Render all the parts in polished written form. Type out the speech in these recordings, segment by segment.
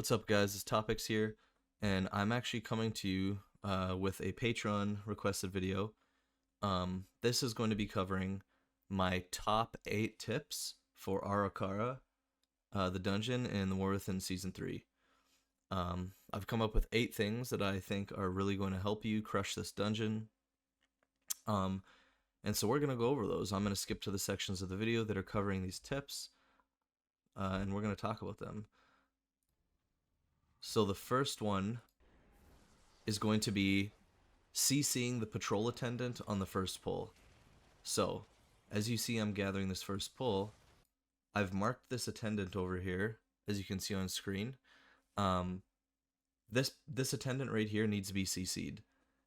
What's up, guys? It's Topics here, and I'm actually coming to you with a Patreon requested video. This is going to be covering my top 8 tips for Ara-Kara, the dungeon in the War Within Season 3. I've come up with 8 things that I think are really going to help you crush this dungeon. And so we're going to go over those. I'm going to skip to the sections of the video that are covering these tips, and we're going to talk about them. So the first one is going to be CCing the patrol attendant on the first pull. So, as you see, I'm gathering this first pull. I've marked this attendant over here, as you can see on screen. This attendant right here needs to be CC'd.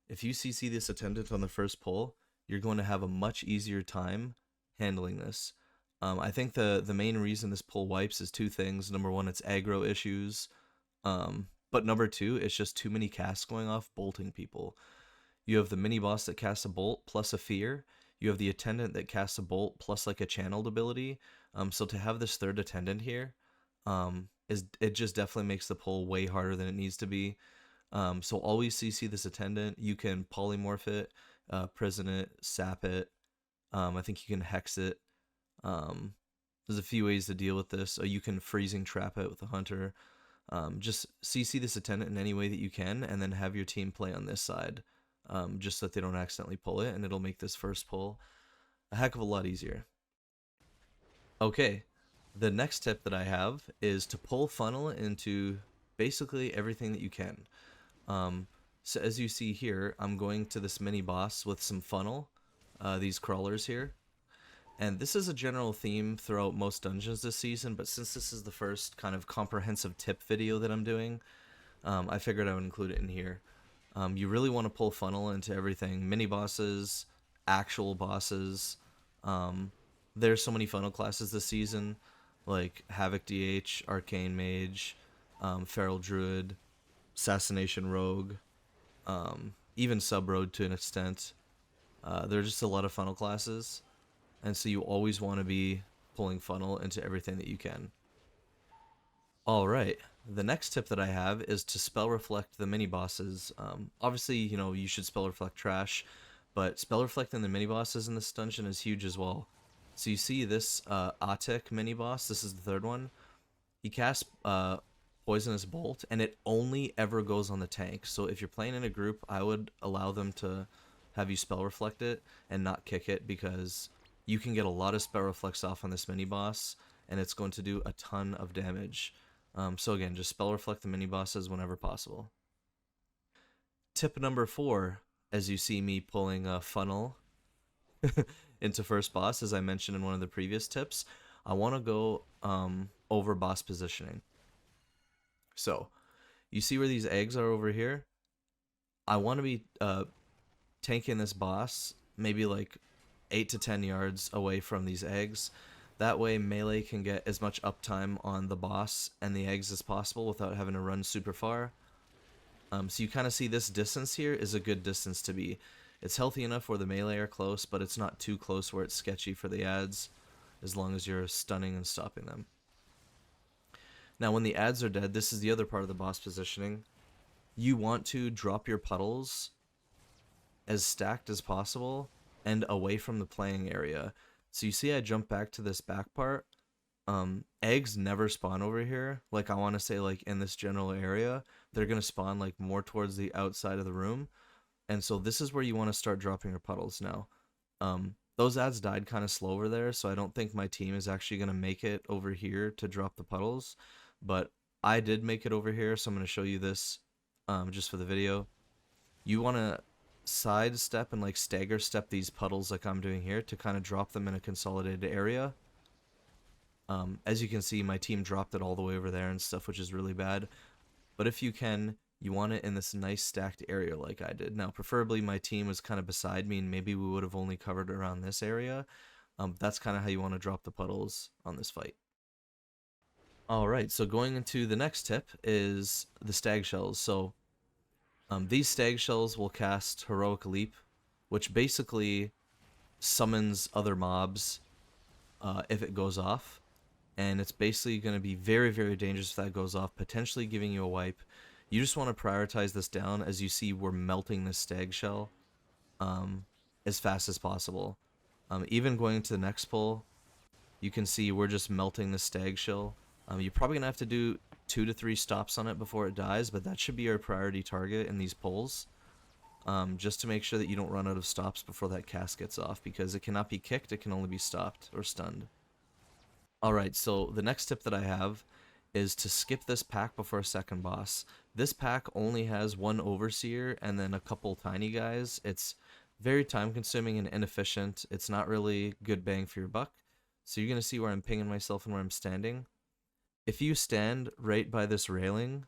If you CC this attendant on the first pull, you're going to have a much easier time handling this. I think the main reason this pull wipes is 2 things. Number 1, it's aggro issues. But number 2, it's just too many casts going off, bolting people. You have the mini boss that casts a bolt plus a fear. You have the attendant that casts a bolt plus like a channeled ability. So to have this third attendant here, it just definitely makes the pull way harder than it needs to be. So always CC this attendant. You can polymorph it, prison it, sap it. I think you can hex it. There's a few ways to deal with this. You can freezing trap it with the hunter. Just CC this attendant in any way that you can, and then have your team play on this side, just so that they don't accidentally pull it, and it'll make this first pull a heck of a lot easier. Okay, the next tip that I have is to pull funnel into basically everything that you can. So as you see here, I'm going to this mini boss with some funnel, these crawlers here. And this is a general theme throughout most dungeons this season, but since this is the first kind of comprehensive tip video that I'm doing, I figured I would include it in here. You really want to pull funnel into everything. Mini bosses, actual bosses. There's so many funnel classes this season, like Havoc DH, Arcane Mage, Feral Druid, Assassination Rogue, even Sub Road to an extent. There are just a lot of funnel classes. And so you always want to be pulling funnel into everything that you can. Alright, the next tip that I have is to spell reflect the mini bosses. Obviously, you should spell reflect trash, but spell reflect in the mini bosses in this dungeon is huge as well. So you see this Atik mini boss, this is the third one. He casts Poisonous Bolt, and it only ever goes on the tank. So if you're playing in a group, I would allow them to have you spell reflect it and not kick it, because you can get a lot of spell reflects off on this mini boss, and it's going to do a ton of damage. So again, just spell reflect the mini bosses whenever possible. Tip number 4, as you see me pulling a funnel into first boss, as I mentioned in one of the previous tips, I want to go over boss positioning. So, you see where these eggs are over here? I want to be tanking this boss maybe like 8 to 10 yards away from these eggs. That way melee can get as much uptime on the boss and the eggs as possible without having to run super far. So you kind of see this distance here is a good distance to be. It's healthy enough where the melee are close, but it's not too close where it's sketchy for the ads, as long as you're stunning and stopping them. Now when the ads are dead, this is the other part of the boss positioning. You want to drop your puddles as stacked as possible and away from the playing area. So you see I jump back to this back part. Eggs never spawn over here. Like, I want to say, like, in this general area, they're going to spawn like more towards the outside of the room. And so this is where you want to start dropping your puddles now. Those ads died kind of slow over there, so I don't think my team is actually going to make it over here to drop the puddles. But I did make it over here, so I'm going to show you this just for the video. You want to sidestep and like stagger step these puddles like I'm doing here to kind of drop them in a consolidated area. As you can see, my team dropped it all the way over there and stuff, which is really bad. But if you can, you want it in this nice stacked area like I did. Now, preferably my team was kind of beside me, and maybe we would have only covered around this area. That's kind of how you want to drop the puddles on this fight. Alright, so going into the next tip is the stag shells. So these stag shells will cast Heroic Leap, which basically summons other mobs if it goes off. and it's basically going to be very, very dangerous if that goes off, potentially giving you a wipe. You just want to prioritize this down. As you see, we're melting this stag shell um, as fast as possible. Even going to the next pull, you can see we're just melting the stag shell. You're probably going to have to do 2 to 3 stops on it before it dies, but that should be our priority target in these pulls. Just to make sure that you don't run out of stops before that cast gets off, because it cannot be kicked, it can only be stopped or stunned. Alright, so the next tip that I have is to skip this pack before a second boss. This pack only has one Overseer and then a couple tiny guys. It's very time consuming and inefficient. It's not really good bang for your buck. So you're going to see where I'm pinging myself and where I'm standing. If you stand right by this railing,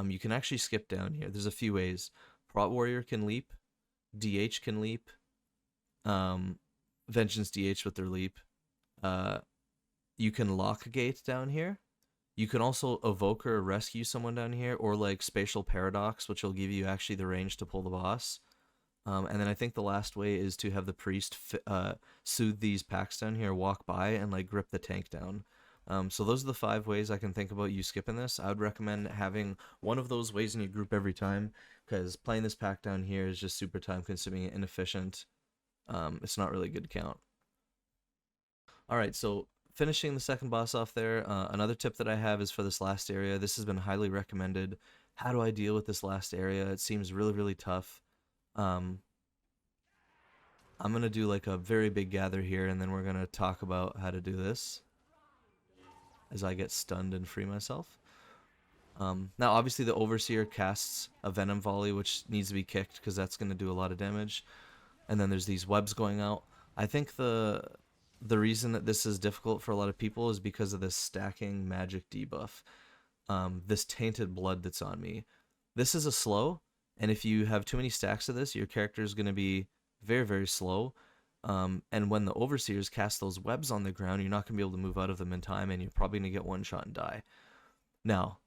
you can actually skip down here. There's a few ways. Prot Warrior can leap. DH can leap. Vengeance DH with their leap. You can lock a gate down here. You can also evoke or rescue someone down here, or like Spatial Paradox, which will give you actually the range to pull the boss. And then I think the last way is to have the priest soothe these packs down here, walk by, and like grip the tank down. So those are the 5 ways I can think about you skipping this. I would recommend having one of those ways in your group every time, because playing this pack down here is just super time consuming and inefficient. It's not really good count. Alright, so finishing the second boss off there, another tip that I have is for this last area. This has been highly recommended. How do I deal with this last area? It seems really, really tough. I'm going to do like a very big gather here, and then we're going to talk about how to do this as I get stunned and free myself. Now, obviously, the Overseer casts a Venom Volley, which needs to be kicked because that's going to do a lot of damage. And then there's these webs going out. I think the reason that this is difficult for a lot of people is because of this stacking magic debuff. This tainted blood that's on me. This is a slow, and if you have too many stacks of this, your character is going to be very, very slow. And when the Overseers cast those webs on the ground, you're not going to be able to move out of them in time, and you're probably going to get one shot and die. Now,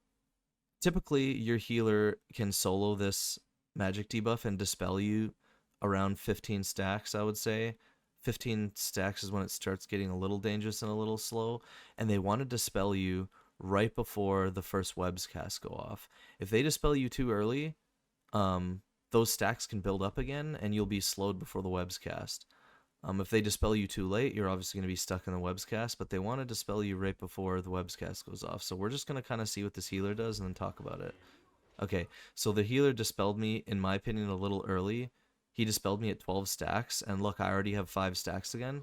typically your healer can solo this magic debuff and dispel you around 15 stacks, I would say. 15 stacks is when it starts getting a little dangerous and a little slow, and they want to dispel you right before the first webs cast go off. If they dispel you too early, those stacks can build up again, and you'll be slowed before the webs cast. If they dispel you too late, you're obviously going to be stuck in the webs cast, but they want to dispel you right before the webs cast goes off. So we're just going to kind of see what this healer does and then talk about it. Okay, so the healer dispelled me, in my opinion, a little early. He dispelled me at 12 stacks, and look, I already have 5 stacks again.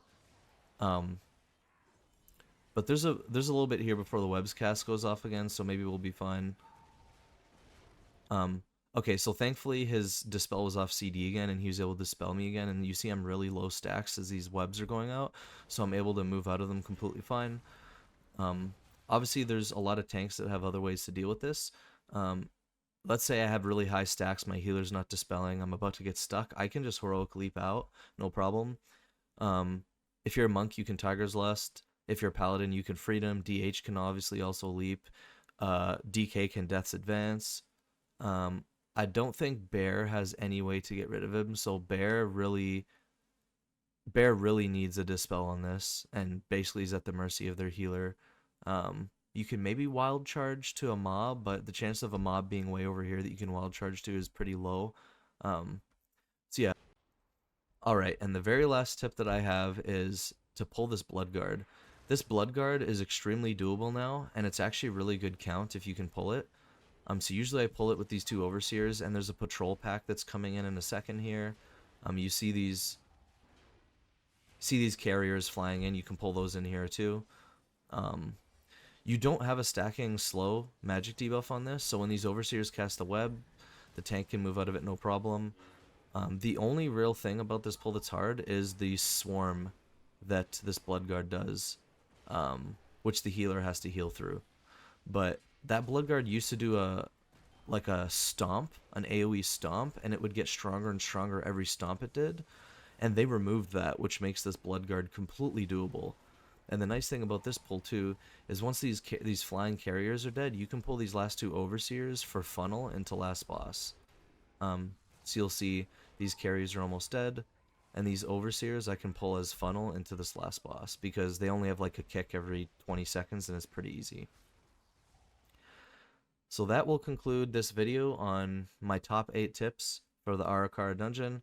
But there's a little bit here before the webs cast goes off again, so maybe we'll be fine. Okay, so thankfully his dispel was off CD again, and he was able to dispel me again, and you see I'm really low stacks as these webs are going out, so I'm able to move out of them completely fine. Obviously there's a lot of tanks that have other ways to deal with this. Let's say I have really high stacks, my healer's not dispelling, I'm about to get stuck, I can just heroic leap out, no problem. If you're a monk, you can Tiger's Lust. If you're a paladin, you can Freedom. DH can obviously also leap. DK can Death's Advance. I don't think Bear has any way to get rid of him, so Bear really needs a dispel on this, and basically is at the mercy of their healer. You can maybe wild charge to a mob, but the chance of a mob being way over here that you can wild charge to is pretty low. So yeah. Alright, and the very last tip that I have is to pull this Blood Guard. This Blood Guard is extremely doable now, and it's actually a really good count if you can pull it. So usually I pull it with these 2 Overseers, and there's a patrol pack that's coming in a second here. You see these carriers flying in, you can pull those in here too. You don't have a stacking slow magic debuff on this, so when these Overseers cast the web, the tank can move out of it no problem. The only real thing about this pull that's hard is the swarm that this Blood Guard does, which the healer has to heal through. But that Blood Guard used to do a stomp, an AoE stomp, and it would get stronger and stronger every stomp it did, and they removed that, which makes this Blood Guard completely doable. And the nice thing about this pull too is once these flying carriers are dead, you can pull these last 2 Overseers for funnel into last boss. So you'll see these carriers are almost dead. And these overseers I can pull as funnel into this last boss because they only have like a kick every 20 seconds and it's pretty easy. So that will conclude this video on my top 8 tips for the Ara-Kara dungeon.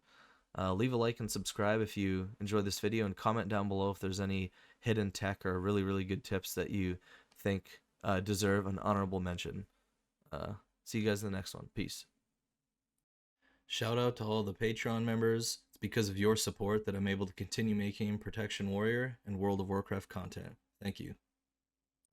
Leave a like and subscribe if you enjoyed this video, and comment down below if there's any hidden tech or really good tips that you think deserve an honorable mention. See you guys in the next one. Peace. Shout out to all the Patreon members. It's because of your support that I'm able to continue making Protection Warrior and World of Warcraft content. Thank you.